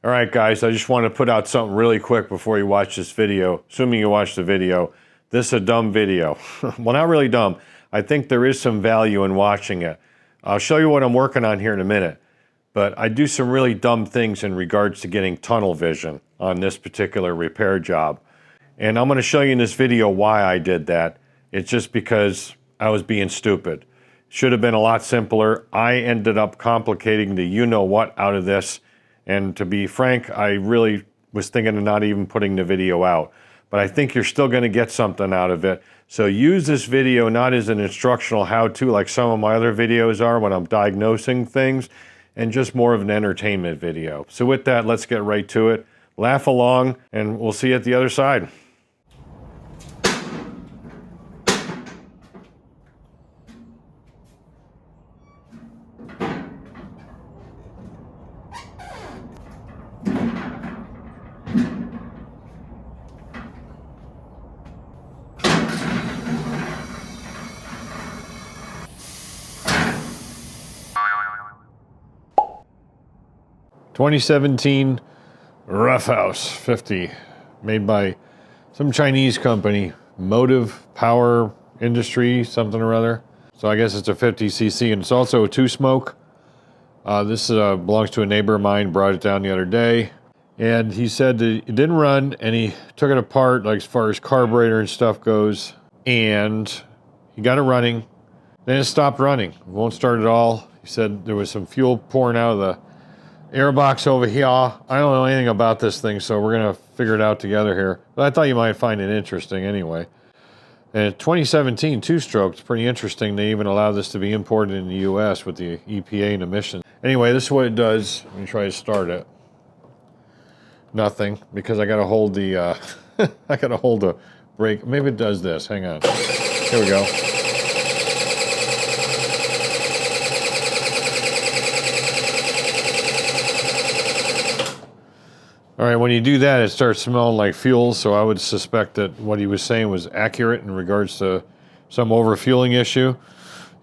All right, guys, I just want to put out something really quick before you watch this video. Assuming you watch the video, this is a dumb video. Well, not really dumb. I think there is some value in watching it. I'll show you what I'm working on here in a minute. But I do some really dumb things in regards to getting tunnel vision on this particular repair job. And I'm going to show you in this video why I did that. It's just because I was being stupid. Should have been a lot simpler. I ended up complicating the you-know-what out of this. And to be frank, I really was thinking of not even putting the video out. But I think you're still going to get something out of it. So use this video not as an instructional how-to like some of my other videos are when I'm diagnosing things, and just more of an entertainment video. So with that, let's get right to it. Laugh along, and we'll see you at the other side. (2017) Roughhouse 50, made by some Chinese company, Motive Power Industry, something or other. So I guess it's a 50cc, and it's also a two-smoke. This belongs to a neighbor of mine, brought it down the other day. And he said that it didn't run, and he took it apart, like as far as carburetor and stuff goes, and he got it running. Then it stopped running. It won't start at all. He said there was some fuel pouring out of the airbox over here. I don't know anything about this thing, so we're gonna figure it out together here. But I thought you might find it interesting anyway. And 2017 two-stroke, it's pretty interesting. They even allow this to be imported in the US with the EPA and emissions. Anyway, this is what it does. Let me try to start it. Nothing, because I gotta hold the I gotta hold the brake. Maybe it does this. Hang on. Here we go. All right, when you do that, it starts smelling like fuel, so I would suspect that what he was saying was accurate in regards to some overfueling issue.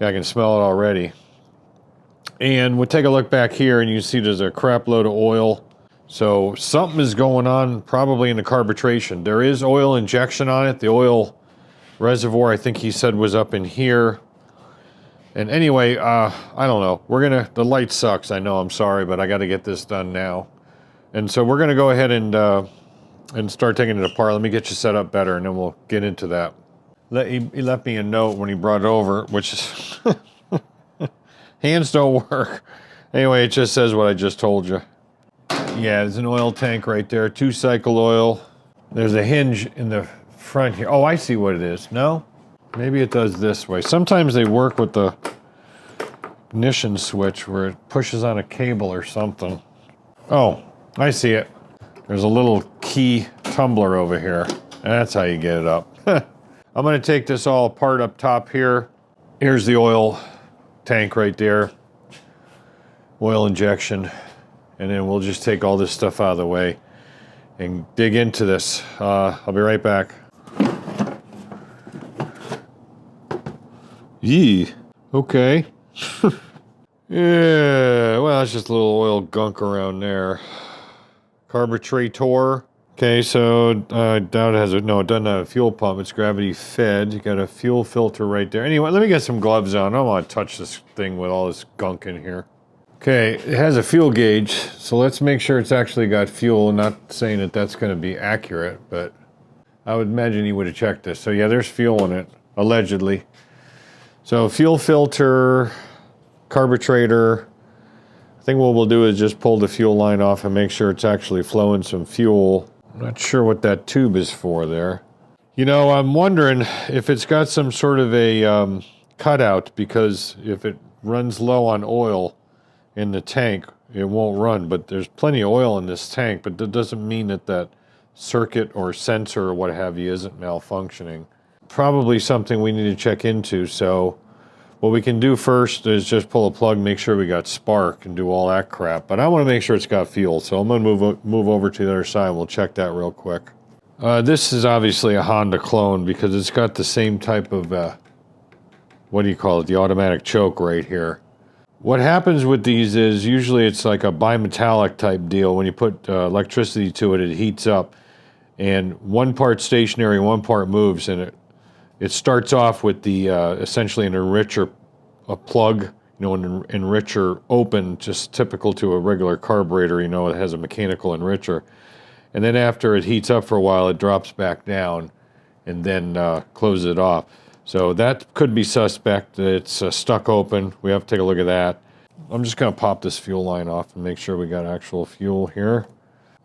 Yeah, I can smell it already. And we'll take a look back here, and you see there's a crap load of oil. So something is going on, probably in the carbitration. There is oil injection on it. The oil reservoir, I think he said, was up in here. And anyway, I don't know. The light sucks, I know, I'm sorry, but I got to get this done now. And so we're going to go ahead and start taking it apart. Let me get you set up better, and then we'll get into that. He left me a note when he brought it over, which is... hands don't work. Anyway, it just says what I just told you. Yeah, there's an oil tank right there, two-cycle oil. There's a hinge in the front here. Oh, I see what it is. No? Maybe it does this way. Sometimes they work with the ignition switch where it pushes on a cable or something. Oh. I see it. There's a little key tumbler over here. That's how you get it up. I'm going to take this all apart up top here. Here's the oil tank right there. Oil injection. And then we'll just take all this stuff out of the way and dig into this. I'll be right back. Yee. Okay. Yeah, well, it's just a little oil gunk around there. Carburetor. Okay, so I doubt it has no, it doesn't have a fuel pump. It's gravity fed. You got a fuel filter right there. Anyway, let me get some gloves on. I don't want to touch this thing with all this gunk in here. Okay, it has a fuel gauge, so let's make sure it's actually got fuel. I'm not saying that that's going to be accurate, but I would imagine you would have checked this. So yeah, there's fuel in it, allegedly. So fuel filter, carburetor. I think what we'll do is just pull the fuel line off and make sure it's actually flowing some fuel. I'm not sure what that tube is for there. You know, I'm wondering if it's got some sort of a cutout, because if it runs low on oil in the tank, it won't run. But there's plenty of oil in this tank, but that doesn't mean that that circuit or sensor or what have you isn't malfunctioning. Probably something we need to check into, so what we can do first is just pull a plug, make sure we got spark, and do all that crap. But I want to make sure it's got fuel, so I'm going to move over to the other side. We'll check that real quick. This is obviously a Honda clone because it's got the same type of, what do you call it, the automatic choke right here. What happens with these is usually it's like a bimetallic type deal. When you put electricity to it, it heats up, and one part stationary, one part moves, and it starts off with the essentially an enricher, a plug, you know, an enricher open, just typical to a regular carburetor. You know, it has a mechanical enricher, and then after it heats up for a while, it drops back down, and then closes it off. So that could be suspect. It's stuck open. We have to take a look at that. I'm just going to pop this fuel line off and make sure we got actual fuel here.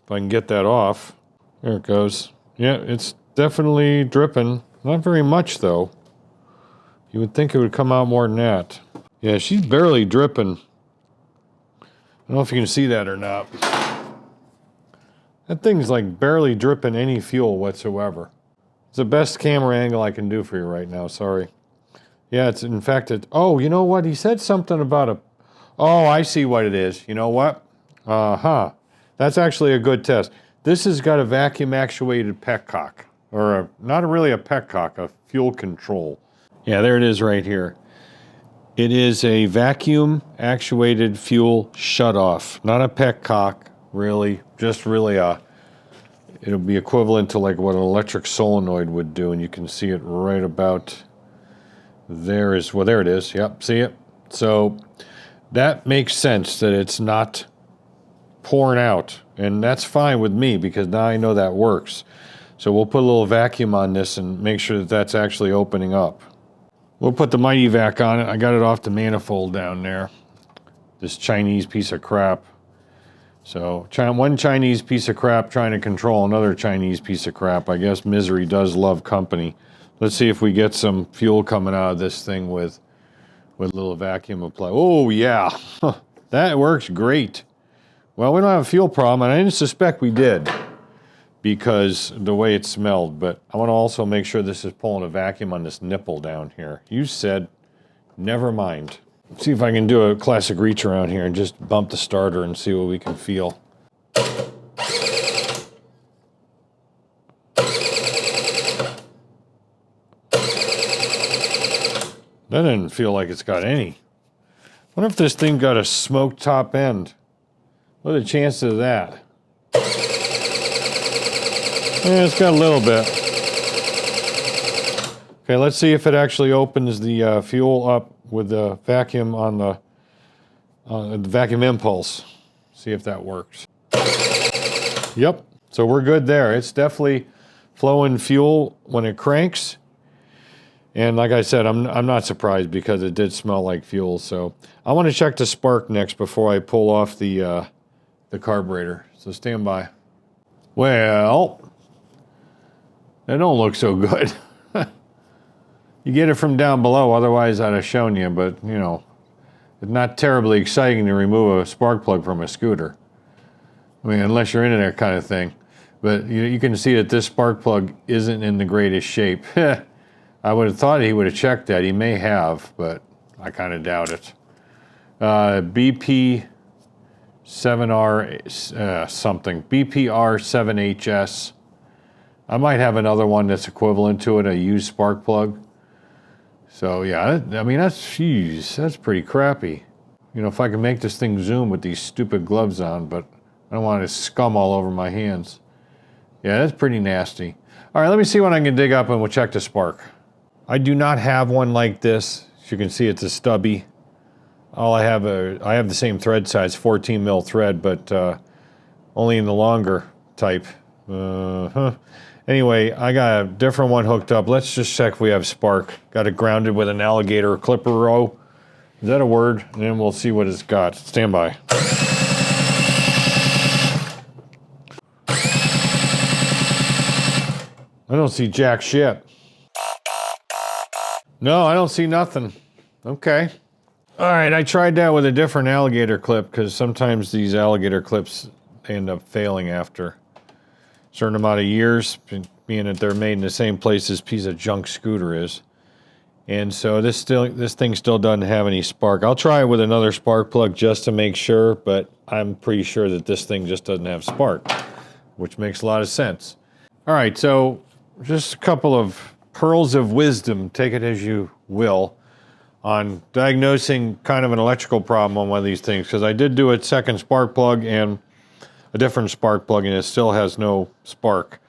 If I can get that off. There it goes. Yeah, it's definitely dripping. Not very much, though. You would think it would come out more than that. Yeah, she's barely dripping. I don't know if you can see that or not. That thing's like barely dripping any fuel whatsoever. It's the best camera angle I can do for you right now, sorry. Yeah, it's, in fact, oh, you know what? He said something about oh, I see what it is. You know what? That's actually a good test. This has got a vacuum actuated petcock, or not really a petcock, a fuel control. Yeah, there it is right here. It is a vacuum actuated fuel shutoff, not a petcock, really, just really it'll be equivalent to like what an electric solenoid would do, and you can see it right about there is, well, there it is. Yep, see it? So that makes sense that it's not pouring out, and that's fine with me because now I know that works. So we'll put a little vacuum on this and make sure that that's actually opening up. We'll put the Mighty Vac on it. I got it off the manifold down there. This Chinese piece of crap. So one Chinese piece of crap trying to control another Chinese piece of crap. I guess misery does love company. Let's see if we get some fuel coming out of this thing with a little vacuum apply. Oh yeah, that works great. Well, we don't have a fuel problem, and I didn't suspect we did because the way it smelled, but I want to also make sure this is pulling a vacuum on this nipple down here. You said, never mind. Let's see if I can do a classic reach around here and just bump the starter and see what we can feel. That didn't feel like it's got any. I wonder if this thing got a smoked top end. What are the chances of that? Yeah, it's got a little bit. Okay, let's see if it actually opens the fuel up with the vacuum on the vacuum impulse. See if that works. Yep, so we're good there. It's definitely flowing fuel when it cranks. And like I said, I'm not surprised because it did smell like fuel. So I want to check the spark next before I pull off the carburetor. So stand by. Well, that don't look so good. You get it from down below, otherwise I'd have shown you, but you know, it's not terribly exciting to remove a spark plug from a scooter. I mean, unless you're into that kind of thing. But you can see that this spark plug isn't in the greatest shape. I would have thought he would have checked that. He may have, but I kind of doubt it. BP 7R something. BPR 7HS. I might have another one that's equivalent to it, a used spark plug. So yeah, I mean, that's pretty crappy. You know, if I can make this thing zoom with these stupid gloves on, but I don't want it to scum all over my hands. Yeah, that's pretty nasty. All right, let me see what I can dig up and we'll check the spark. I do not have one like this. As you can see, it's a stubby. I have the same thread size, 14 mil thread, but only in the longer type. Anyway, I got a different one hooked up. Let's just check if we have spark. Got it grounded with an alligator clipper row. Is that a word? And then we'll see what it's got. Stand by. I don't see jack shit. No, I don't see nothing. Okay. All right, I tried that with a different alligator clip because sometimes these alligator clips end up failing after a certain amount of years, being that they're made in the same place this piece of junk scooter is. And so this thing still doesn't have any spark. I'll try it with another spark plug just to make sure, but I'm pretty sure that this thing just doesn't have spark, which makes a lot of sense. All right, so just a couple of pearls of wisdom, take it as you will. on diagnosing kind of an electrical problem on one of these things, because I did do a second spark plug and a different spark plug, and it still has no spark.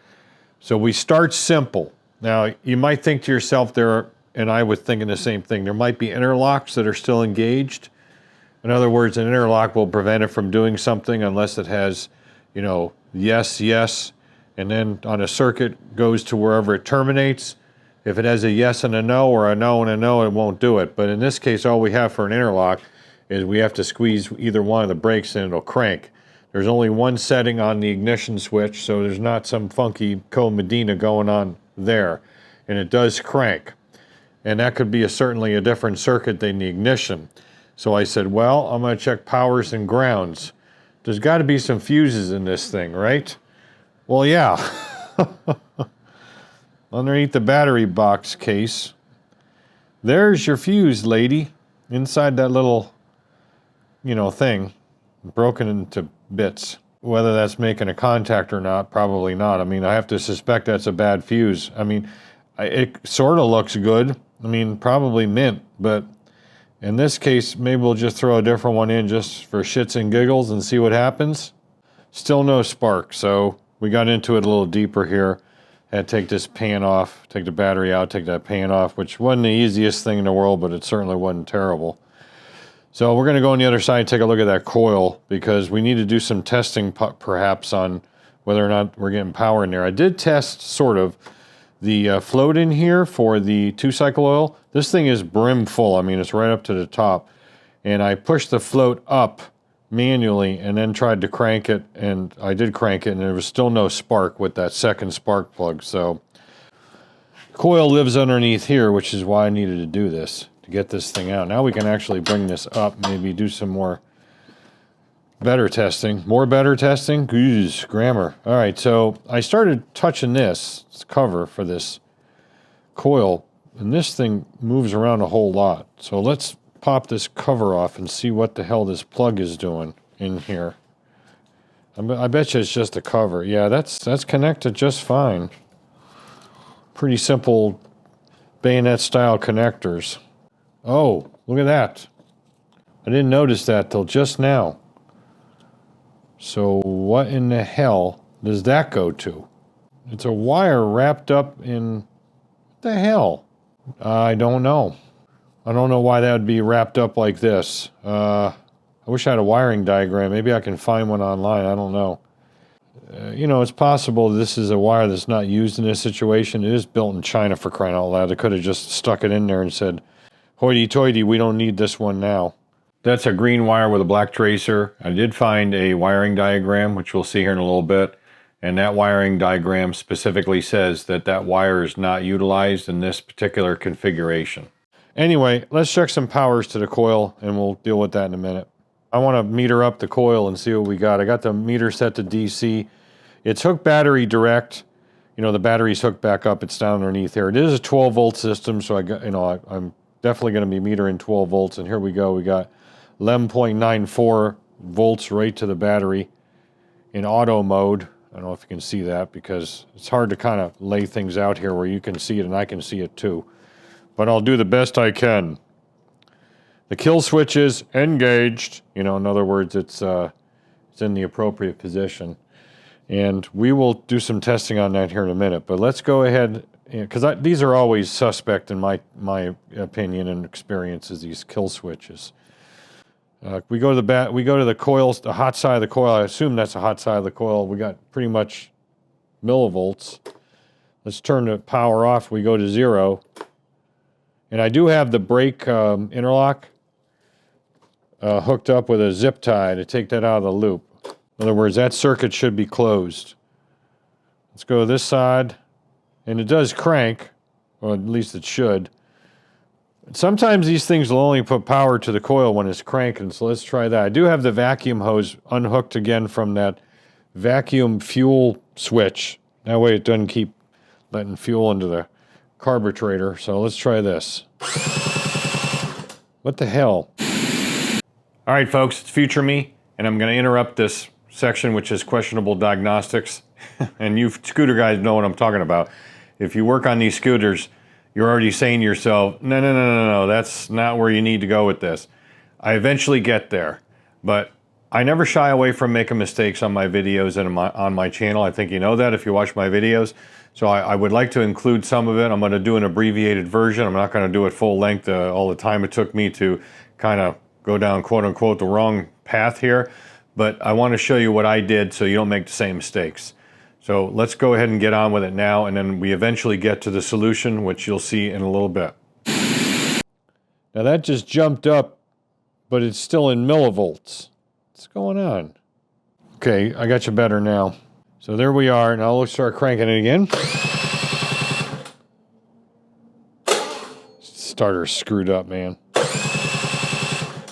So we start simple. Now, you might think to yourself there, and I was thinking the same thing, there might be interlocks that are still engaged. In other words, an interlock will prevent it from doing something unless it has, you know, yes, yes, and then on a circuit goes to wherever it terminates. If it has a yes and a no, or a no and a no, it won't do it. But in this case, all we have for an interlock is we have to squeeze either one of the brakes and it'll crank. There's only one setting on the ignition switch, so there's not some funky Co-Medina going on there. And it does crank. And that could be certainly a different circuit than the ignition. So I said, well, I'm going to check powers and grounds. There's got to be some fuses in this thing, right? Well, yeah. Underneath the battery box case, there's your fuse, lady. Inside that little, you know, thing, broken into bits. Whether that's making a contact or not, probably not. I mean, I have to suspect that's a bad fuse. I mean, it sort of looks good. I mean, probably mint, but in this case, maybe we'll just throw a different one in just for shits and giggles and see what happens. Still no spark, so we got into it a little deeper here. Had to take this pan off, take the battery out, take that pan off, which wasn't the easiest thing in the world, but it certainly wasn't terrible. So we're going to go on the other side and take a look at that coil, because we need to do some testing perhaps on whether or not we're getting power in there. I did test sort of the float in here for the 2-cycle oil. This thing is brim full. I mean, it's right up to the top. And I pushed the float up manually and then tried to crank it, and I did crank it, and there was still no spark with that second spark plug. So coil lives underneath here, which is why I needed to do this, to get this thing out. Now we can actually bring this up, maybe do some more better testing. More better testing? Goose, grammar. All right, so I started touching this cover for this coil, and this thing moves around a whole lot. So let's pop this cover off and see what the hell this plug is doing in here. I bet you it's just a cover. Yeah, that's connected just fine. Pretty simple bayonet style connectors. Oh, look at that. I didn't notice that till just now. So what in the hell does that go to? It's a wire wrapped up in... what the hell? I don't know. I don't know why that would be wrapped up like this. I wish I had a wiring diagram. Maybe I can find one online. I don't know. You know, it's possible this is a wire that's not used in this situation. It is built in China, for crying out loud. They could have just stuck it in there and said, hoity-toity, we don't need this one now. That's a green wire with a black tracer. I did find a wiring diagram, which we'll see here in a little bit. And that wiring diagram specifically says that that wire is not utilized in this particular configuration. Anyway, let's check some powers to the coil, and we'll deal with that in a minute. I want to meter up the coil and see what we got. I got the meter set to DC. It's hooked battery direct. You know, the battery's hooked back up. It's down underneath here. It is a 12-volt system, so I'm definitely going to be metering 12 volts. And here we go. We got 11.94 volts right to the battery in auto mode. I don't know if you can see that, because it's hard to kind of lay things out here where you can see it and I can see it too. But I'll do the best I can. The kill switch is engaged. You know, in other words, it's in the appropriate position. And we will do some testing on that here in a minute. But let's go ahead, because these are always suspect in my opinion and experience, is these kill switches. We go to the coils, the hot side of the coil. I assume that's a hot side of the coil. We got pretty much millivolts. Let's turn the power off. We go to 0. And I do have the brake interlock hooked up with a zip tie to take that out of the loop. In other words, that circuit should be closed. Let's go to this side. And it does crank, or at least it should. Sometimes these things will only put power to the coil when it's cranking, so let's try that. I do have the vacuum hose unhooked again from that vacuum fuel switch. That way it doesn't keep letting fuel into the carburetor. So let's try this. What the hell? All right, folks, it's future me, and I'm going to interrupt this section, which is questionable diagnostics. And you scooter guys know what I'm talking about. If you work on these scooters, you're already saying to yourself, no, no, no, no, no, that's not where you need to go with this. I eventually get there, but I never shy away from making mistakes on my videos and on my channel. I think you know that if you watch my videos. So I would like to include some of it. I'm going to do an abbreviated version. I'm not going to do it full length all the time it took me to kind of go down, quote unquote, the wrong path here. But I want to show you what I did so you don't make the same mistakes. So let's go ahead and get on with it now, and then we eventually get to the solution, which you'll see in a little bit. Now that just jumped up, but it's still in millivolts. What's going on? Okay, I got you better now. So there we are. Now let's start cranking it again. Starter's screwed up, man.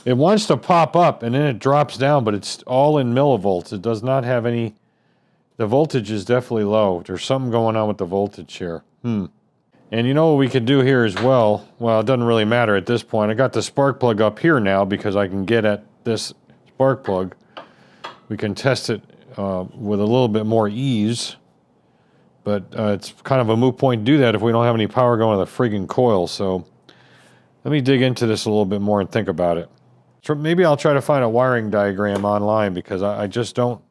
It wants to pop up and then it drops down, but it's all in millivolts. It does not have any... The voltage is definitely low. There's something going on with the voltage here. And you know what we could do here as well? Well, it doesn't really matter at this point. I got the spark plug up here now because I can get at this spark plug. We can test it with a little bit more ease. But it's kind of a moot point to do that if we don't have any power going to the friggin' coil. So let me dig into this a little bit more and think about it. So maybe I'll try to find a wiring diagram online because I just don't...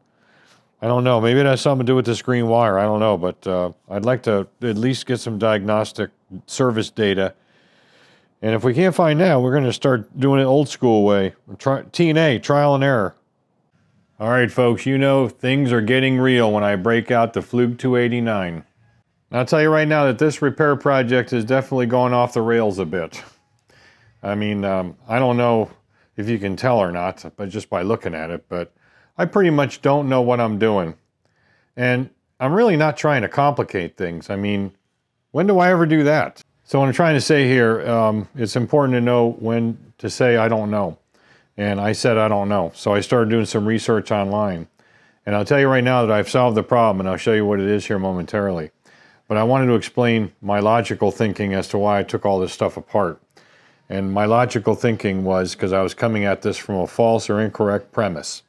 I don't know. Maybe it has something to do with this green wire. I don't know, but I'd like to at least get some diagnostic service data. And if we can't find that, we're going to start doing it old school way. T&A, trial and error. All right, folks, you know things are getting real when I break out the Flug 289. I'll tell you right now that this repair project is definitely going off the rails a bit. I mean, I don't know if you can tell or not, but just by looking at it, but I pretty much don't know what I'm doing. And I'm really not trying to complicate things. I mean, when do I ever do that? So what I'm trying to say here, it's important to know when to say I don't know. And I said I don't know. So I started doing some research online. And I'll tell you right now that I've solved the problem, and I'll show you what it is here momentarily. But I wanted to explain my logical thinking as to why I took all this stuff apart. And my logical thinking was because I was coming at this from a false or incorrect premise.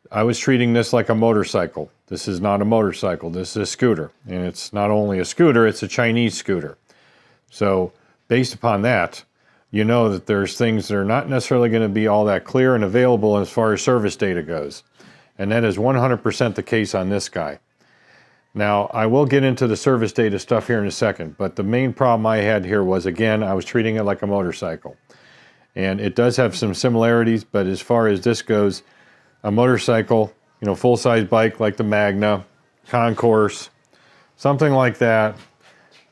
I was treating this like a motorcycle. This is not a motorcycle, this is a scooter. And it's not only a scooter, it's a Chinese scooter. So based upon that, you know that there's things that are not necessarily going to be all that clear and available as far as service data goes. And that is 100% the case on this guy. Now, I will get into the service data stuff here in a second, but the main problem I had here was, again, I was treating it like a motorcycle. And it does have some similarities, but as far as this goes, a motorcycle, you know, full-size bike like the Magna, Concourse, something like that,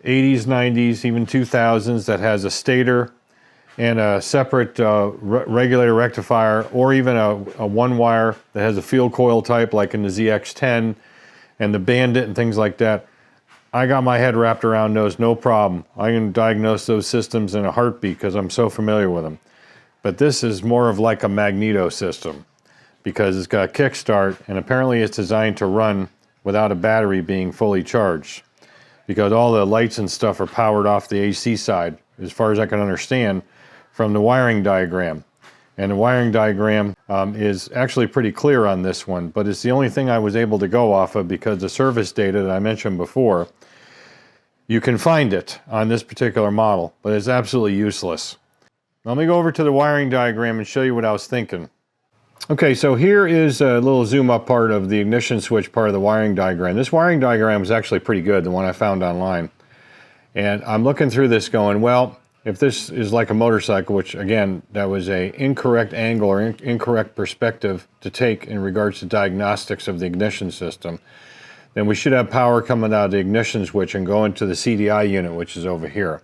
80s, 90s, even 2000s, that has a stator and a separate regulator rectifier, or even a one-wire that has a field coil type like in the ZX-10 and the Bandit and things like that. I got my head wrapped around those, no problem. I can diagnose those systems in a heartbeat because I'm so familiar with them. But this is more of like a magneto system, because it's got a kickstart, and apparently it's designed to run without a battery being fully charged, because all the lights and stuff are powered off the AC side, as far as I can understand from the wiring diagram. And the wiring diagram is actually pretty clear on this one, but it's the only thing I was able to go off of because the service data that I mentioned before, you can find it on this particular model, but it's absolutely useless. Let me go over to the wiring diagram and show you what I was thinking. Okay, so here is a little zoom up part of the ignition switch part of the wiring diagram. This wiring diagram is actually pretty good, the one I found online. And I'm looking through this going, well, if this is like a motorcycle, which again, that was a incorrect angle or incorrect perspective to take in regards to diagnostics of the ignition system, then we should have power coming out of the ignition switch and going to the CDI unit, which is over here.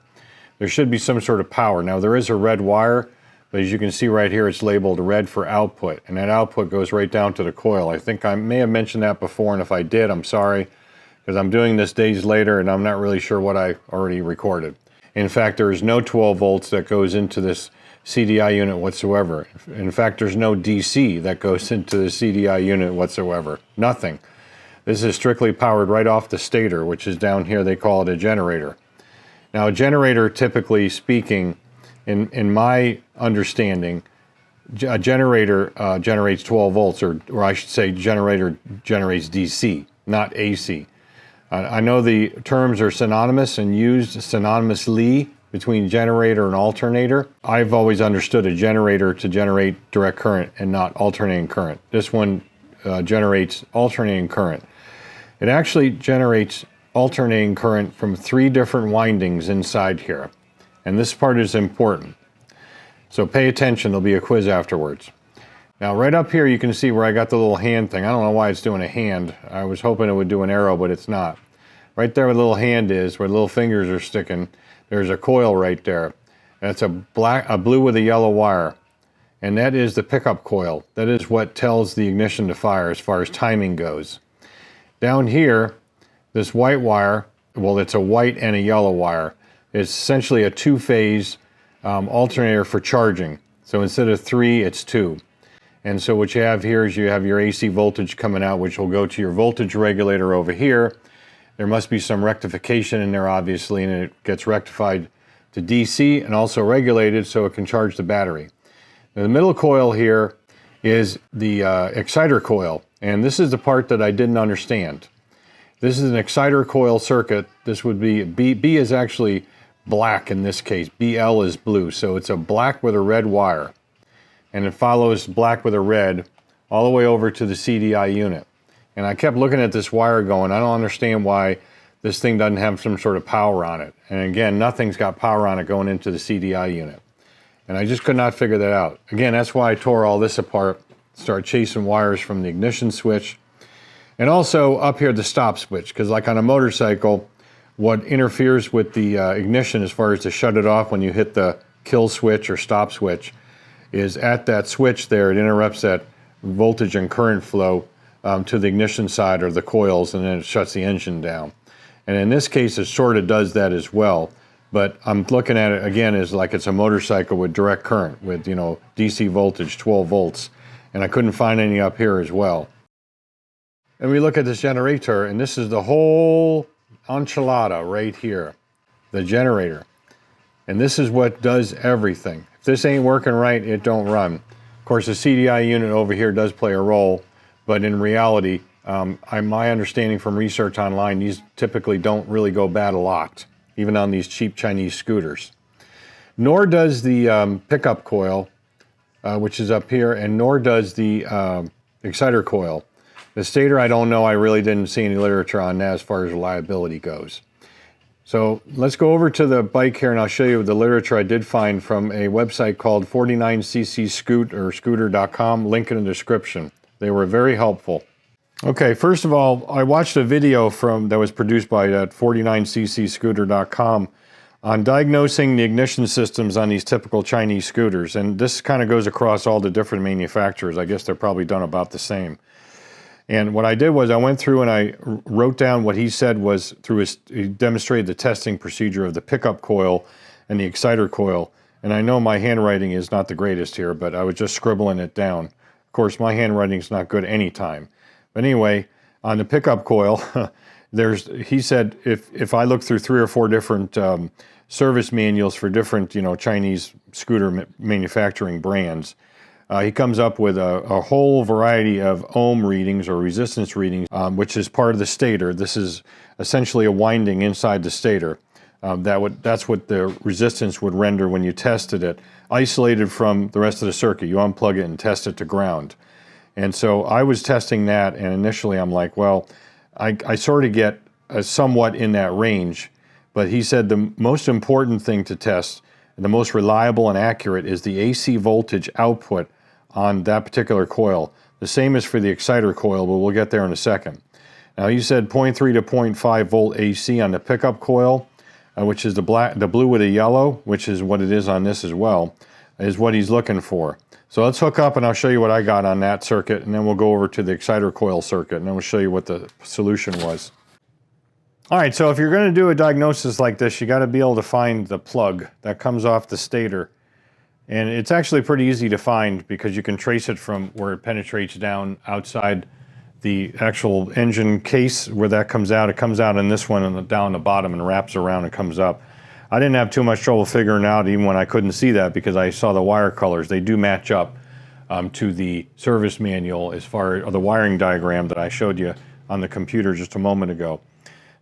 There should be some sort of power. Now there is a red wire, but as you can see right here, it's labeled red for output, and that output goes right down to the coil. I think I may have mentioned that before, and if I did, I'm sorry, because I'm doing this days later and I'm not really sure what I already recorded. In fact, there is no 12 volts that goes into this CDI unit whatsoever. In fact, there's no DC that goes into the CDI unit whatsoever. Nothing. This is strictly powered right off the stator, which is down here. They call it a generator. Now, a generator, typically speaking, in my understanding, a generator generates 12 volts, or I should say generator generates DC, not AC. I know the terms are synonymous and used synonymously between generator and alternator. I've always understood a generator to generate direct current and not alternating current. This one generates alternating current. It actually generates alternating current from 3 different windings inside here. And this part is important. So pay attention, there'll be a quiz afterwards. Now right up here you can see where I got the little hand thing. I don't know why it's doing a hand. I was hoping it would do an arrow, but it's not. Right there where the little hand is, where the little fingers are sticking, there's a coil right there. That's a blue with a yellow wire. And that is the pickup coil. That is what tells the ignition to fire as far as timing goes. Down here, this white wire, well, it's a white and a yellow wire. It's essentially a 2-phase alternator for charging. So instead of 3, it's 2. And so what you have here is you have your AC voltage coming out, which will go to your voltage regulator over here. There must be some rectification in there, obviously, and it gets rectified to DC and also regulated so it can charge the battery. Now, the middle coil here is the exciter coil, and this is the part that I didn't understand. This is an exciter coil circuit. This would be, B is actually black in this case. BL is blue, so it's a black with a red wire. And it follows black with a red all the way over to the CDI unit. And I kept looking at this wire going, I don't understand why this thing doesn't have some sort of power on it. And again, nothing's got power on it going into the CDI unit. And I just could not figure that out. Again, that's why I tore all this apart, started chasing wires from the ignition switch. And also up here, the stop switch, because like on a motorcycle, what interferes with the ignition as far as to shut it off when you hit the kill switch or stop switch is at that switch there. It interrupts that voltage and current flow to the ignition side or the coils, and then it shuts the engine down. And in this case, it sort of does that as well. But I'm looking at it again as like it's a motorcycle with direct current with, you know, DC voltage, 12 volts. And I couldn't find any up here as well. And we look at this generator, and this is the whole enchilada right here, the generator. And this is what does everything. If this ain't working right, it don't run. Of course, the CDI unit over here does play a role, but in reality, my understanding from research online, these typically don't really go bad a lot, even on these cheap Chinese scooters. Nor does the pickup coil, which is up here, and nor does the exciter coil. The stator, I don't know. I really didn't see any literature on that as far as reliability goes. So let's go over to the bike here and I'll show you the literature I did find from a website called 49ccscoot or scooter.com, link in the description. They were very helpful. Okay, first of all, I watched a video that was produced by 49ccscooter.com on diagnosing the ignition systems on these typical Chinese scooters. And this kind of goes across all the different manufacturers. I guess they're probably done about the same. And what I did was I went through and I wrote down what he said was he demonstrated the testing procedure of the pickup coil and the exciter coil. And I know my handwriting is not the greatest here, but I was just scribbling it down. Of course, my handwriting is not good anytime. But anyway, on the pickup coil, he said if I look through 3 or 4 different service manuals for different, Chinese scooter manufacturing brands, he comes up with a whole variety of ohm readings or resistance readings, which is part of the stator. This is essentially a winding inside the stator. That's what the resistance would render when you tested it, isolated from the rest of the circuit. You unplug it and test it to ground. And so I was testing that, and initially I'm like, well, I sort of get somewhat in that range. But he said the most important thing to test, the most reliable and accurate, is the AC voltage output on that particular coil. The same is for the exciter coil, but we'll get there in a second. Now he said 0.3 to 0.5 volt AC on the pickup coil, which is the blue with the yellow, which is what it is on this as well, is what he's looking for. So let's hook up and I'll show you what I got on that circuit, and then we'll go over to the exciter coil circuit, and then we'll show you what the solution was. All right, so if you're going to do a diagnosis like this, you got to be able to find the plug that comes off the stator. And it's actually pretty easy to find because you can trace it from where it penetrates down outside the actual engine case where that comes out. It comes out in this one and down the bottom and wraps around and comes up. I didn't have too much trouble figuring out even when I couldn't see that because I saw the wire colors. They do match up to the service manual as far as the wiring diagram that I showed you on the computer just a moment ago.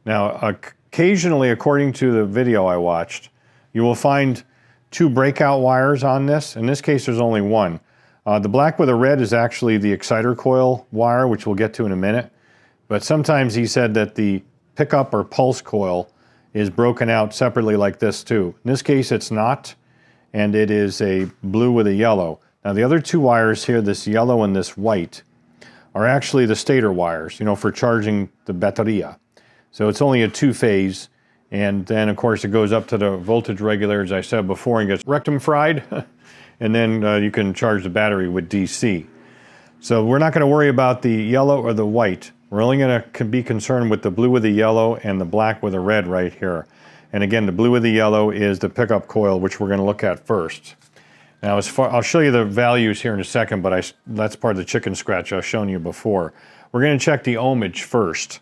Now, occasionally, according to the video I watched, you will find 2 breakout wires on this. In this case, there's only one. The black with the red is actually the exciter coil wire, which we'll get to in a minute. But sometimes he said that the pickup or pulse coil is broken out separately like this too. In this case, it's not, and it is a blue with a yellow. Now, the other 2 wires here, this yellow and this white, are actually the stator wires, you know, for charging the bateria. So it's only a 2-phase, and then of course it goes up to the voltage regulator, as I said before, and gets rectum fried, and then you can charge the battery with DC. So we're not going to worry about the yellow or the white. We're only going to be concerned with the blue with the yellow and the black with the red right here. And again, the blue with the yellow is the pickup coil, which we're going to look at first. Now, I'll show you the values here in a second, but that's part of the chicken scratch I was showing you before. We're going to check the ohmage first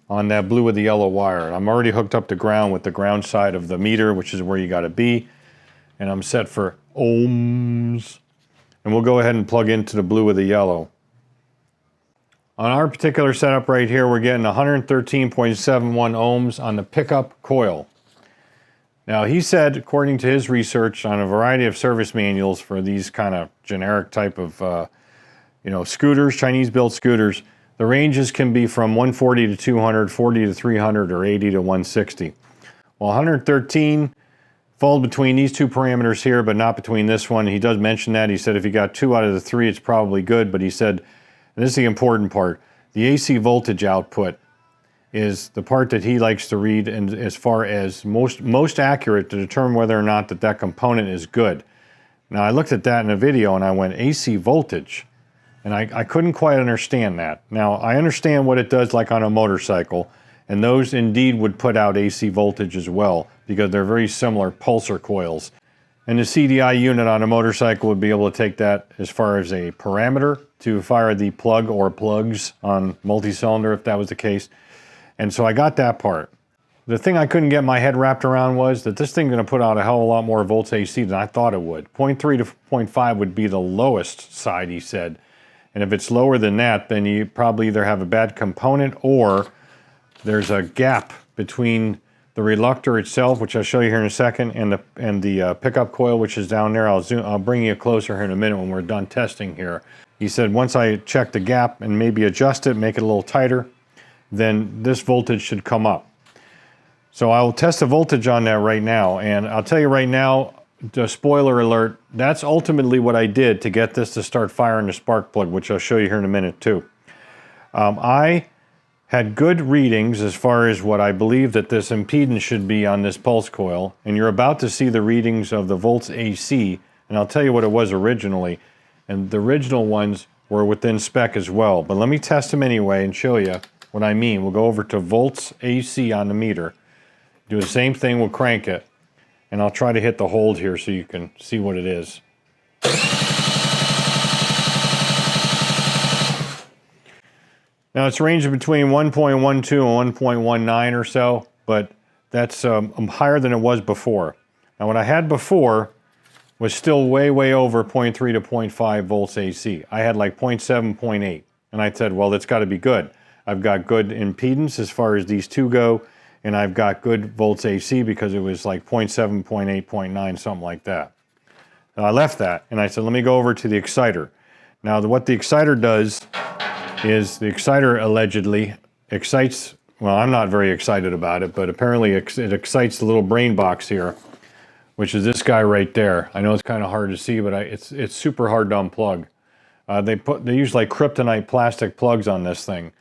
on that blue with the yellow wire. I'm already hooked up to ground with the ground side of the meter, which is where you got to be. And I'm set for ohms. And we'll go ahead and plug into the blue with the yellow. On our particular setup right here, we're getting 113.71 ohms on the pickup coil. Now, he said, according to his research on a variety of service manuals for these kind of generic type of, scooters, Chinese-built scooters, the ranges can be from 140 to 200, 40 to 300, or 80 to 160. Well, 113 falls between these 2 parameters here, but not between this one. He does mention that. He said if you got 2 out of the 3, it's probably good, but he said, and this is the important part, the AC voltage output is the part that he likes to read, and as far as most accurate to determine whether or not that component is good. Now, I looked at that in a video and I went, AC voltage, and I couldn't quite understand that. Now, I understand what it does like on a motorcycle, and those indeed would put out AC voltage as well, because they're very similar pulsar coils. And the CDI unit on a motorcycle would be able to take that as far as a parameter to fire the plug or plugs on multi-cylinder, if that was the case. And so I got that part. The thing I couldn't get my head wrapped around was that this thing's going to put out a hell of a lot more volts AC than I thought it would. 0.3 to 0.5 would be the lowest side, he said. And if it's lower than that, then you probably either have a bad component or there's a gap between the reluctor itself, which I'll show you here in a second, and the pickup coil, which is down there. I'll bring you closer here in a minute when we're done testing here. He said once I check the gap and maybe adjust it, make it a little tighter, then this voltage should come up. So I'll test the voltage on that right now, and I'll tell you right now, the spoiler alert, that's ultimately what I did to get this to start firing the spark plug, which I'll show you here in a minute too. I had good readings as far as what I believe that this impedance should be on this pulse coil, and you're about to see the readings of the volts AC, and I'll tell you what it was originally, and the original ones were within spec as well, but let me test them anyway and show you what I mean. We'll go over to volts AC on the meter, do the same thing, we'll crank it, and I'll try to hit the hold here so you can see what it is. Now it's ranging between 1.12 and 1.19 or so, but that's higher than it was before. Now what I had before was still way over 0.3 to 0.5 volts AC. I had like 0.7, 0.8, and I said, well, that's got to be good. I've got good impedance as far as these two go, and I've got good volts AC because it was like 0.7, 0.8, 0.9, something like that. And I left that, and I said, let me go over to the exciter. Now, what the exciter does is the exciter allegedly excites, well, I'm not very excited about it, but apparently it excites the little brain box here, which is this guy right there. I know it's kind of hard to see, but it's super hard to unplug. They use like kryptonite plastic plugs on this thing,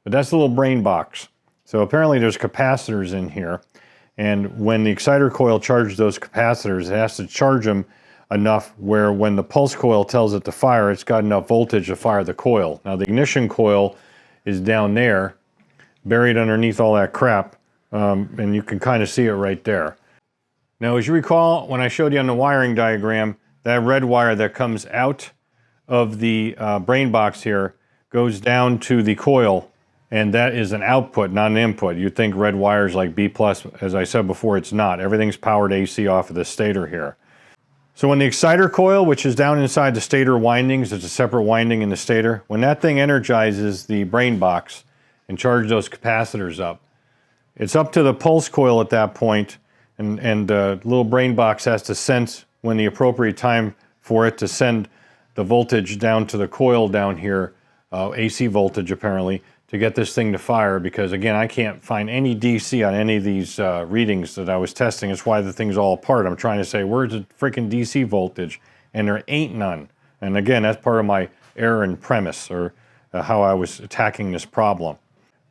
but that's the little brain box. So apparently there's capacitors in here, and when the exciter coil charges those capacitors, it has to charge them enough where when the pulse coil tells it to fire, it's got enough voltage to fire the coil. Now the ignition coil is down there, buried underneath all that crap, and you can kind of see it right there. Now as you recall, when I showed you on the wiring diagram, that red wire that comes out of the brain box here goes down to the coil, and that is an output, not an input. You'd think red wires like B+, as I said before, it's not. Everything's powered AC off of the stator here. So when the exciter coil, which is down inside the stator windings, there's a separate winding in the stator, when that thing energizes the brain box and charges those capacitors up, It's up to the pulse coil at that point, and the little brain box has to sense when the appropriate time for it to send the voltage down to the coil down here, AC voltage apparently, to get this thing to fire, because again, I can't find any DC on any of these readings that I was testing. That's why the thing's all apart. I'm trying to say, where's the freaking DC voltage? And there ain't none. And again, that's part of my error in premise, or how I was attacking this problem.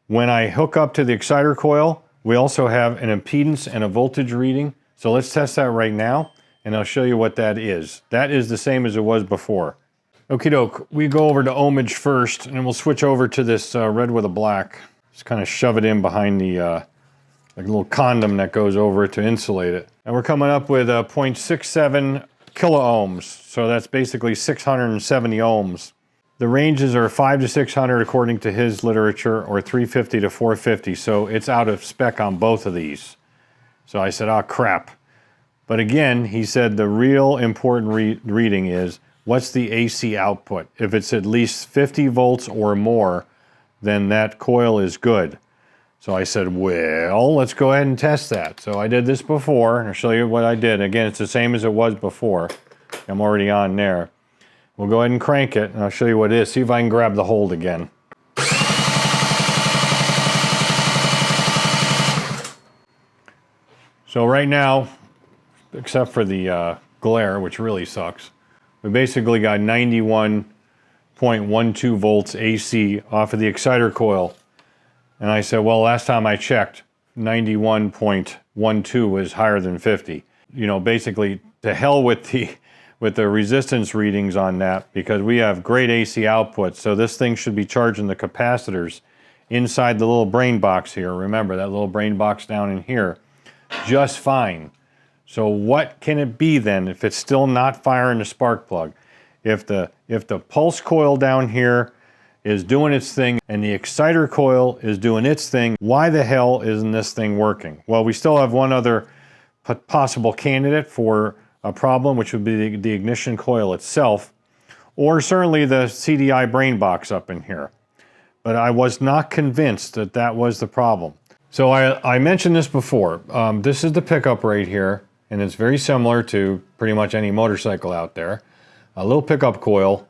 When I hook up to the exciter coil, we also have an impedance and a voltage reading. So let's test that right now, and I'll show you what that is. That is the same as it was before. Okie doke, we go over to ohmage first, and we'll switch over to this red with a black. Just kind of shove it in behind the like little condom that goes over it to insulate it. And we're coming up with 0.67 kilo ohms. So that's basically 670 ohms. The ranges are 5 to 600 according to his literature, or 350 to 450. So it's out of spec on both of these. So I said, oh crap. But again, he said the real important reading is, what's the AC output? If it's at least 50 volts or more, then that coil is good. So I said, well, let's go ahead and test that. So I did this before, and I'll show you what I did. Again, it's the same as it was before. I'm already on there. We'll go ahead and crank it, and I'll show you what it is. See if I can grab the hold again. So right now, except for the glare, which really sucks, we basically got 91.12 volts AC off of the exciter coil. And I said, well, last time I checked, 91.12 was higher than 50. You know, basically, to hell with the resistance readings on that, because we have great AC output. So this thing should be charging the capacitors inside the little brain box here. Remember, that little brain box down in here, just fine. So what can it be then if it's still not firing the spark plug? If the pulse coil down here is doing its thing and the exciter coil is doing its thing, why the hell isn't this thing working? Well, we still have one other possible candidate for a problem, which would be the ignition coil itself, or certainly the CDI brain box up in here. But I was not convinced that that was the problem. So I mentioned this before. This is the pickup right here. And it's very similar to pretty much any motorcycle out there. A little pickup coil,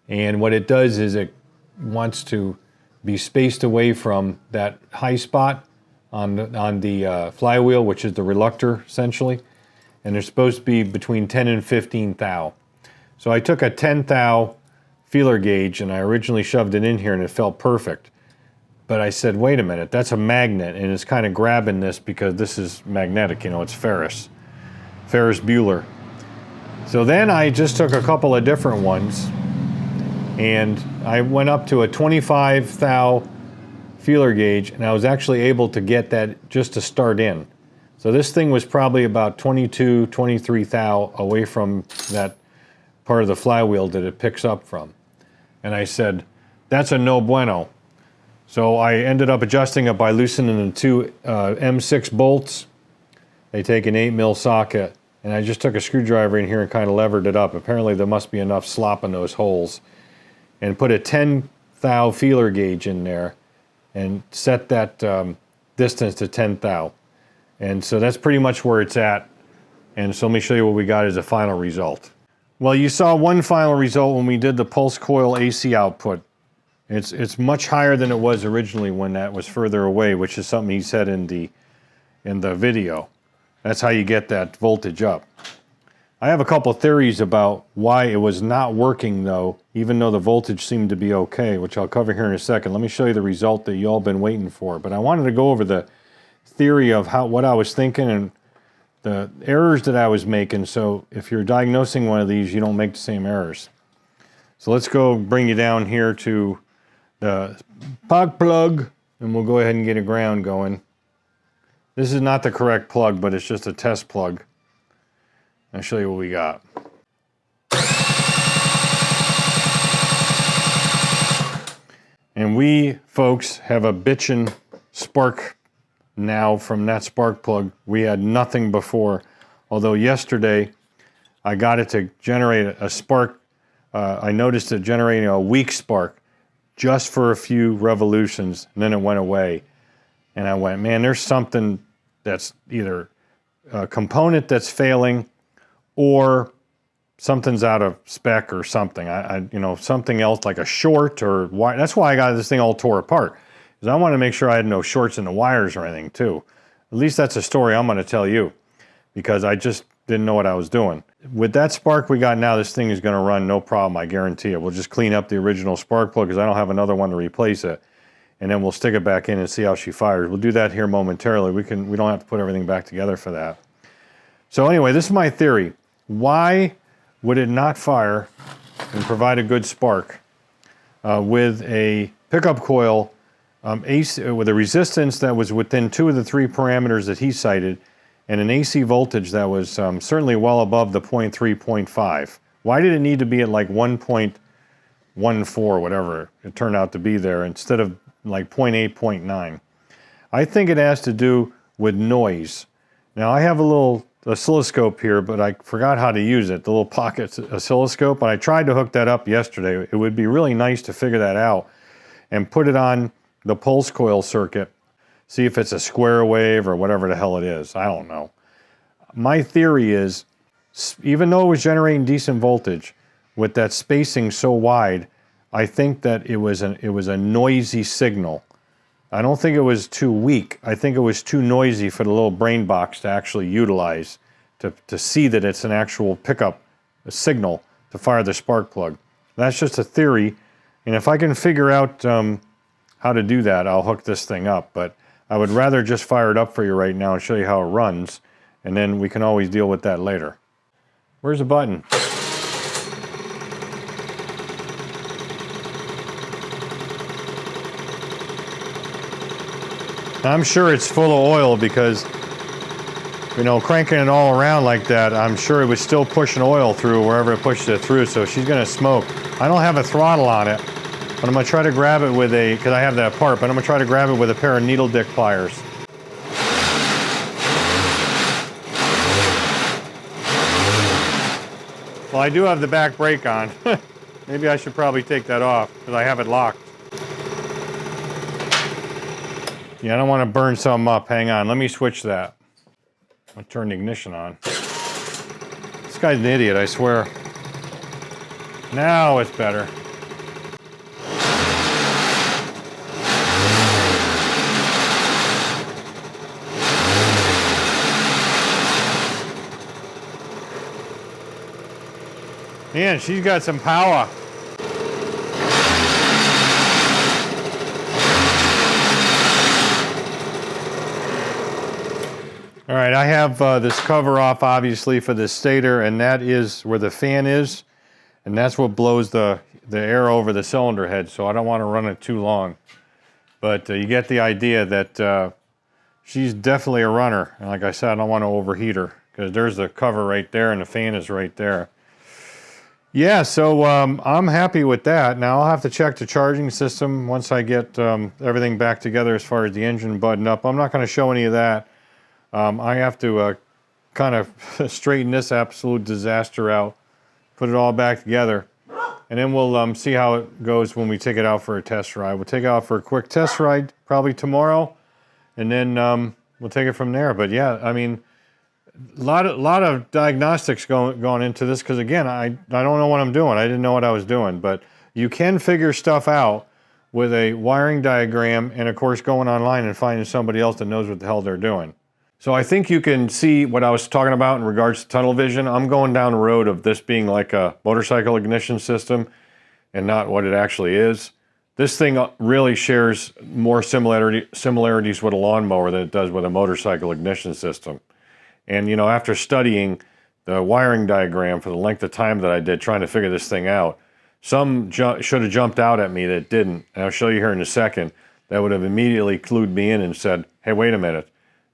and what it does is it wants to be spaced away from that high spot on the flywheel, which is the reluctor essentially. And they're supposed to be between 10 and 15 thou. So I took a 10 thou feeler gauge and I originally shoved it in here and it felt perfect. But I said, wait a minute, that's a magnet, and it's kind of grabbing this because this is magnetic, you know, it's Ferris Bueller. So then I just took a couple of different ones and I went up to a 25 thou feeler gauge, and I was actually able to get that just to start in. So this thing was probably about 22, 23 thou away from that part of the flywheel that it picks up from. And I said, that's a no bueno. So I ended up adjusting it by loosening the two M6 bolts. They take an 8mm socket, and I just took a screwdriver in here and kind of levered it up. Apparently there must be enough slop in those holes. And put a 10 thou feeler gauge in there and set that distance to 10 thou. And so that's pretty much where it's at. And so let me show you what we got as a final result. Well, you saw one final result when we did the pulse coil AC output. It's much higher than it was originally when that was further away, which is something he said in the video. That's how you get that voltage up. I have a couple theories about why it was not working though, even though the voltage seemed to be okay, which I'll cover here in a second. Let me show you the result that you all been waiting for. But I wanted to go over the theory of what I was thinking and the errors that I was making, so if you're diagnosing one of these, you don't make the same errors. So let's go bring you down here to the spark plug, and we'll go ahead and get a ground going. This is not the correct plug, but it's just a test plug. I'll show you what we got. And we, folks, have a bitchin' spark now from that spark plug. We had nothing before, although yesterday I got it to generate a spark. I noticed it generating a weak spark just for a few revolutions, and then it went away. And I went, man, there's something that's either a component that's failing or something's out of spec or something. You know, something else like a short or wire. That's why I got this thing all tore apart. Because I wanted to make sure I had no shorts in the wires or anything too. At least that's a story I'm going to tell you, because I just didn't know what I was doing. With that spark we got now, this thing is going to run no problem, I guarantee it. We'll just clean up the original spark plug because I don't have another one to replace it. And then we'll stick it back in and see how she fires. We'll do that here momentarily. We don't have to put everything back together for that. So anyway, this is my theory. Why would it not fire and provide a good spark with a pickup coil AC, with a resistance that was within 2 of the 3 parameters that he cited, and an AC voltage that was certainly well above the 0.3, 0.5? Why did it need to be at like 1.14, whatever it turned out to be there, instead of like 0.8, 0.9? I think it has to do with noise. Now I have a little oscilloscope here, but I forgot how to use it, the little pocket oscilloscope, and I tried to hook that up yesterday. It would be really nice to figure that out and put it on the pulse coil circuit, see if it's a square wave or whatever the hell it is. I don't know. My theory is, even though it was generating decent voltage, with that spacing so wide, I think that it was a noisy signal. I don't think it was too weak. I think it was too noisy for the little brain box to actually utilize to see that it's an actual pickup, a signal to fire the spark plug. That's just a theory, and if I can figure out how to do that, I'll hook this thing up. But I would rather just fire it up for you right now and show you how it runs, and then we can always deal with that later. Where's the button? I'm sure it's full of oil because, you know, cranking it all around like that, I'm sure it was still pushing oil through wherever it pushed it through, so she's going to smoke. I don't have a throttle on it, but I'm going to try to grab it with a, because I have that part, but I'm going to try to grab it with a pair of needle dick pliers. Well, I do have the back brake on. Maybe I should probably take that off because I have it locked. Yeah, I don't want to burn something up. Hang on, let me switch that. I'll turn the ignition on. This guy's an idiot, I swear. Now it's better. Man, she's got some power. All right, I have this cover off, obviously, for the stator, and that is where the fan is, and that's what blows the air over the cylinder head, so I don't want to run it too long. But you get the idea that she's definitely a runner. And like I said, I don't want to overheat her, because there's the cover right there, and the fan is right there. Yeah, so I'm happy with that. Now I'll have to check the charging system once I get everything back together as far as the engine button up. I'm not going to show any of that. I have to kind of straighten this absolute disaster out, put it all back together, and then we'll see how it goes when we take it out for a test ride. We'll take it out for a quick test ride probably tomorrow, and then we'll take it from there. But yeah, I mean, a lot of diagnostics going into this, because again, I don't know what I'm doing. I didn't know what I was doing, but you can figure stuff out with a wiring diagram, and of course going online and finding somebody else that knows what the hell they're doing. So I think you can see what I was talking about in regards to tunnel vision. I'm going down the road of this being like a motorcycle ignition system and not what it actually is. This thing really shares more similarities with a lawnmower than it does with a motorcycle ignition system. And you know, after studying the wiring diagram for the length of time that I did trying to figure this thing out, some should have jumped out at me that didn't. And I'll show you here in a second. That would have immediately clued me in and said, hey, wait a minute.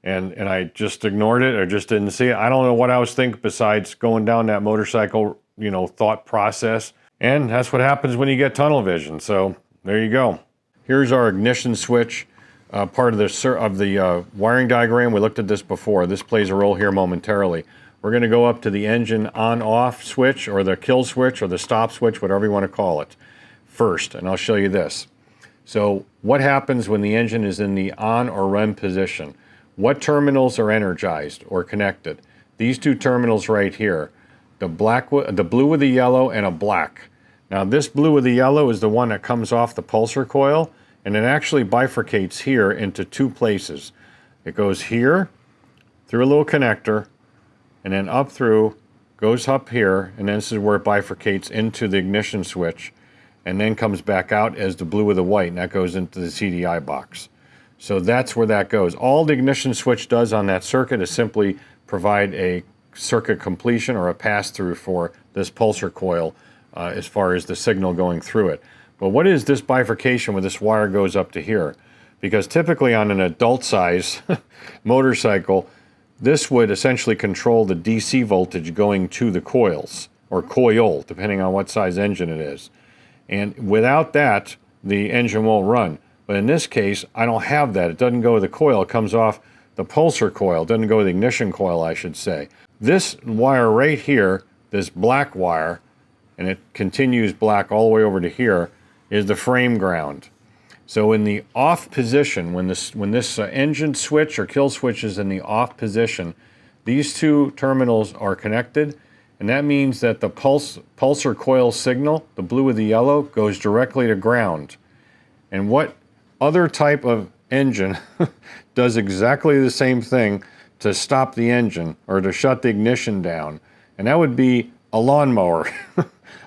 And I just ignored it or just didn't see it. I don't know what I was thinking besides going down that motorcycle, you know, thought process. And that's what happens when you get tunnel vision. So there you go. Here's our ignition switch, part of the wiring diagram. We looked at this before. This plays a role here momentarily. We're going to go up to the engine on-off switch, or the kill switch, or the stop switch, whatever you want to call it, first. And I'll show you this. So what happens when the engine is in the on or run position? What terminals are energized or connected? These two terminals right here, the blue with the yellow and a black. Now this blue with the yellow is the one that comes off the pulsar coil, and it actually bifurcates here into two places. It goes here through a little connector, and then up through, goes up here, and then this is where it bifurcates into the ignition switch, and then comes back out as the blue with the white, and that goes into the CDI box. So that's where that goes. All the ignition switch does on that circuit is simply provide a circuit completion or a pass-through for this pulsar coil as far as the signal going through it. But what is this bifurcation where this wire goes up to here? Because typically on an adult size motorcycle, this would essentially control the DC voltage going to the coils, or coil, depending on what size engine it is. And without that, the engine won't run. But in this case, I don't have that. It doesn't go to the coil. It comes off the pulsar coil. It doesn't go to the ignition coil, I should say. This wire right here, this black wire, and it continues black all the way over to here, is the frame ground. So in the off position, when this engine switch or kill switch is in the off position, these two terminals are connected, and that means that the pulsar coil signal, the blue with the yellow, goes directly to ground. And what other type of engine does exactly the same thing to stop the engine or to shut the ignition down? And that would be a lawnmower.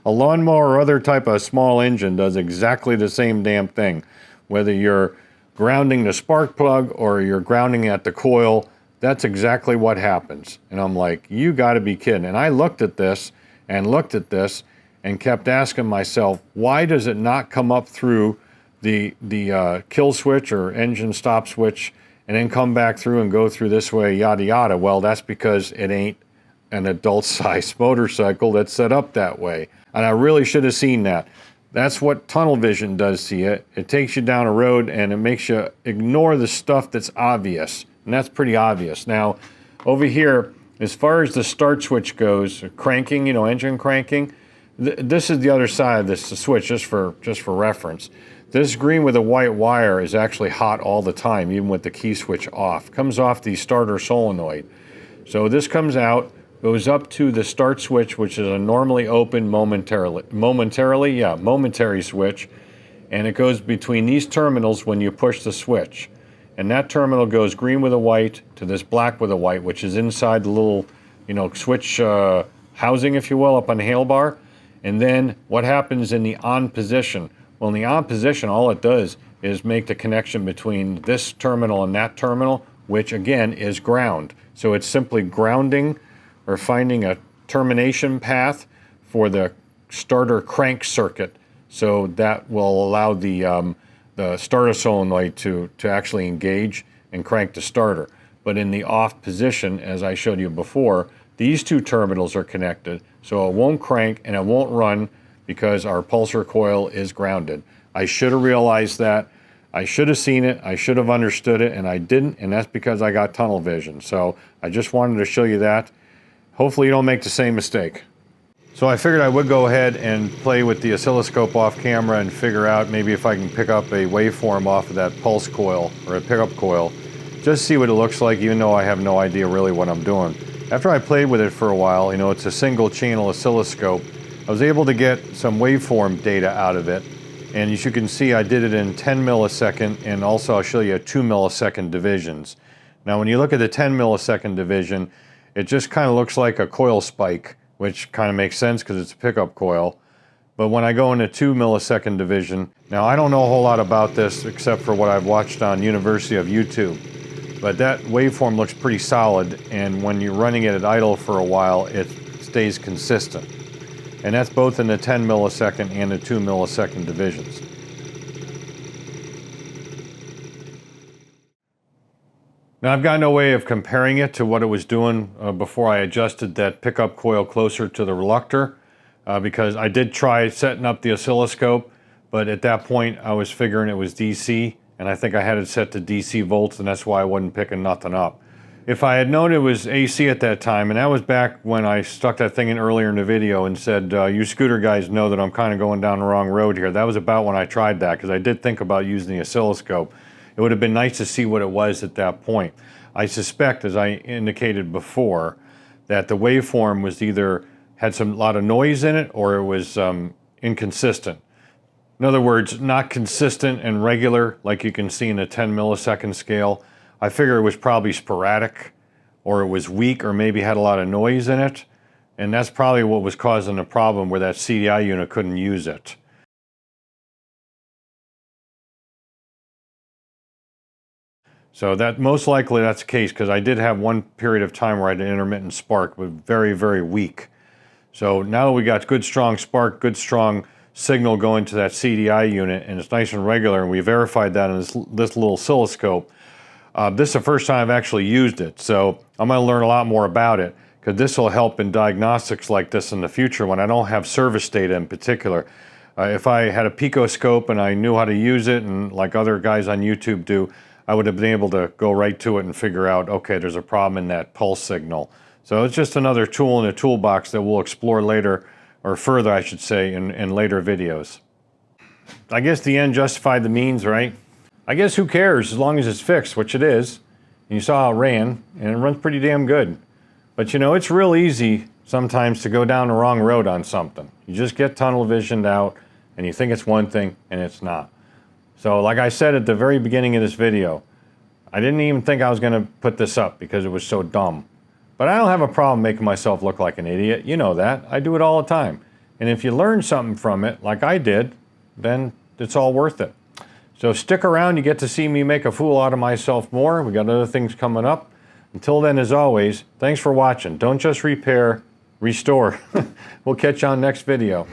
A lawnmower or other type of small engine does exactly the same damn thing. Whether you're grounding the spark plug or you're grounding at the coil, that's exactly what happens. And I'm like, you got to be kidding. And I looked at this and kept asking myself, why does it not come up through the kill switch or engine stop switch and then come back through and go through this way, yada yada? Well, that's because it ain't an adult-sized motorcycle that's set up that way. And I really should have seen that. That's what tunnel vision does to you. It takes you down a road and it makes you ignore the stuff that's obvious. And that's pretty obvious. Now, over here, as far as the start switch goes, cranking, engine cranking, this is the other side of this switch, just for reference. This green with a white wire is actually hot all the time, even with the key switch off. Comes off the starter solenoid. So this comes out, goes up to the start switch, which is a normally open momentary switch, and it goes between these terminals when you push the switch. And that terminal goes green with a white to this black with a white, which is inside the little, switch housing, if you will, up on the handlebar. And then what happens in the on position? Well, in the on position, all it does is make the connection between this terminal and that terminal, which again is ground. So it's simply grounding or finding a termination path for the starter crank circuit, so that will allow the starter solenoid to actually engage and crank the starter. But in the off position, as I showed you before, these two terminals are connected, so it won't crank and it won't run because our pulsar coil is grounded. I should have realized that. I should have seen it. I should have understood it, and I didn't, and that's because I got tunnel vision. So I just wanted to show you that. Hopefully you don't make the same mistake. So I figured I would go ahead and play with the oscilloscope off camera and figure out maybe if I can pick up a waveform off of that pulse coil or a pickup coil, just see what it looks like, even though I have no idea really what I'm doing. After I played with it for a while, it's a single channel oscilloscope, I was able to get some waveform data out of it. And as you can see, I did it in 10 millisecond, and also I'll show you 2 millisecond divisions. Now when you look at the 10 millisecond division, it just kind of looks like a coil spike, which kind of makes sense because it's a pickup coil. But when I go into 2 millisecond division, now I don't know a whole lot about this except for what I've watched on University of YouTube. But that waveform looks pretty solid, and when you're running it at idle for a while, it stays consistent. And that's both in the 10 millisecond and the 2 millisecond divisions. Now I've got no way of comparing it to what it was doing before I adjusted that pickup coil closer to the reluctor, because I did try setting up the oscilloscope, but at that point I was figuring it was DC, and I think I had it set to DC volts, and that's why I wasn't picking nothing up. If I had known it was AC at that time, and that was back when I stuck that thing in earlier in the video and said, you scooter guys know that I'm kind of going down the wrong road here. That was about when I tried that, because I did think about using the oscilloscope. It would have been nice to see what it was at that point. I suspect, as I indicated before, that the waveform was either had lot of noise in it, or it was inconsistent. In other words, not consistent and regular like you can see in a 10 millisecond scale. I figure it was probably sporadic, or it was weak, or maybe had a lot of noise in it. And that's probably what was causing the problem where that CDI unit couldn't use it. So that most likely that's the case, because I did have one period of time where I had an intermittent spark, but very, very weak. So now that we got good strong spark, good strong signal going to that CDI unit, and it's nice and regular, and we verified that in this little oscilloscope. This is the first time I've actually used it, so I'm going to learn a lot more about it, because this will help in diagnostics like this in the future when I don't have service data in particular. If I had a picoscope and I knew how to use it, and like other guys on YouTube do, I would have been able to go right to it and figure out, okay, there's a problem in that pulse signal. So it's just another tool in the toolbox that we'll explore later, or further I should say, in later videos. I guess the end justified the means, right? I guess who cares as long as it's fixed, which it is. And you saw how it ran, and it runs pretty damn good. But you know, it's real easy sometimes to go down the wrong road on something. You just get tunnel visioned out, and you think it's one thing, and it's not. So like I said at the very beginning of this video, I didn't even think I was going to put this up because it was so dumb. But I don't have a problem making myself look like an idiot. You know that. I do it all the time. And if you learn something from it, like I did, then it's all worth it. So stick around. You get to see me make a fool out of myself more. We got other things coming up. Until then, as always, thanks for watching. Don't just repair, restore. We'll catch you on next video.